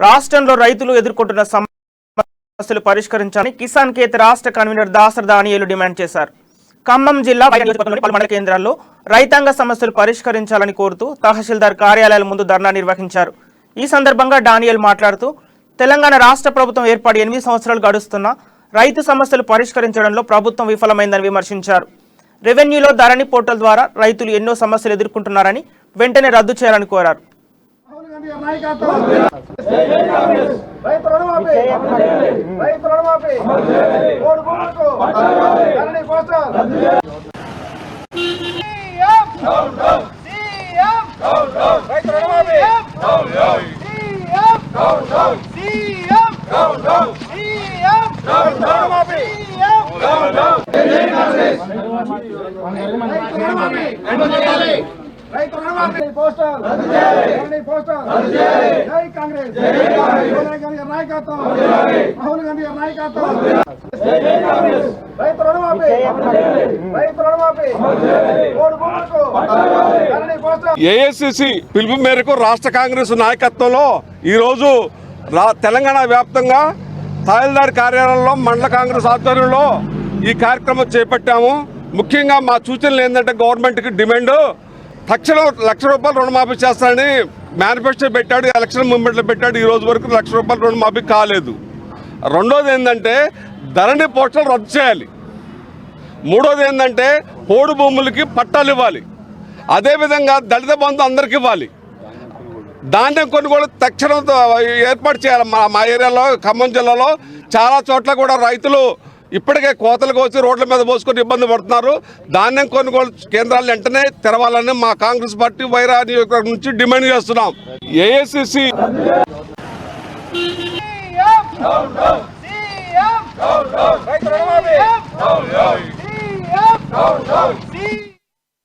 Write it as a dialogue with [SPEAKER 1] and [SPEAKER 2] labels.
[SPEAKER 1] రాష్ట్రంలో రైతులు ఎదుర్కొంటున్న సమస్యలు పరిష్కరించాలని కిసాన్ కేత్ రాష్ట్ర కన్వీనర్ దాసర్ దానియేలు డిమాండ్ చేశారు. ఖమ్మం జిల్లా పలు మండల కేంద్రాల్లో రైతాంగ సమస్యలు పరిష్కరించాలని కోరుతూ తహసీల్దార్ కార్యాలయాల ముందు ధర్నా నిర్వహించారు. ఈ సందర్భంగా డానియేల్ మాట్లాడుతూ తెలంగాణ రాష్ట్ర ప్రభుత్వం ఏర్పడి 8 సంవత్సరాలు గడుస్తున్నా రైతు సమస్యలు పరిష్కరించడంలో ప్రభుత్వం విఫలమైందని విమర్శించారు. రెవెన్యూలో ధరణి పోర్టల్ ద్వారా రైతులు ఎన్నో సమస్యలు ఎదుర్కొంటున్నారని వెంటనే రద్దు చేయాలని కోరారు.
[SPEAKER 2] ఏఐసిసి పిలుపు మేరకు రాష్ట్ర కాంగ్రెస్ నాయకత్వంలో ఈరోజు తెలంగాణ వ్యాప్తంగా తహసీల్దార్ కార్యాలయంలో మండల కాంగ్రెస్ ఆధ్వర్యంలో ఈ కార్యక్రమం చేపట్టాము. ముఖ్యంగా మా సూచనలు ఏంటంటే గవర్నమెంట్కి డిమాండ్ తక్షణం ₹1,00,000 రుణమాఫీ చేస్తానని మేనిఫెస్టో పెట్టాడు, ఎలక్షన్ మూమెంట్లో పెట్టాడు. ఈ రోజు వరకు ₹1,00,000 రుణమాఫీ కాలేదు. రెండోది ఏంటంటే ధరణి పోస్టల్ రద్దు చేయాలి. మూడోది ఏంటంటే పోడు భూములకి పట్టాలు ఇవ్వాలి. అదేవిధంగా దళిత బంధు అందరికి ఇవ్వాలి. ధాన్యం కొనుగోలు తక్షణం ఏర్పాటు చేయాలి. మా ఏరియాలో ఖమ్మం జిల్లాలో చాలా చోట్ల కూడా రైతులు ఇప్పటికే కోతలకు వచ్చి రోడ్ల మీద పోసుకొని ఇబ్బంది పడుతున్నారు. ధాన్యం కొనుగోలు కేంద్రాలు వెంటనే తెరవాలని మా కాంగ్రెస్ పార్టీ వైరా నియోజకవర్గం నుంచి డిమాండ్ చేస్తున్నాం. ఏఐసిసి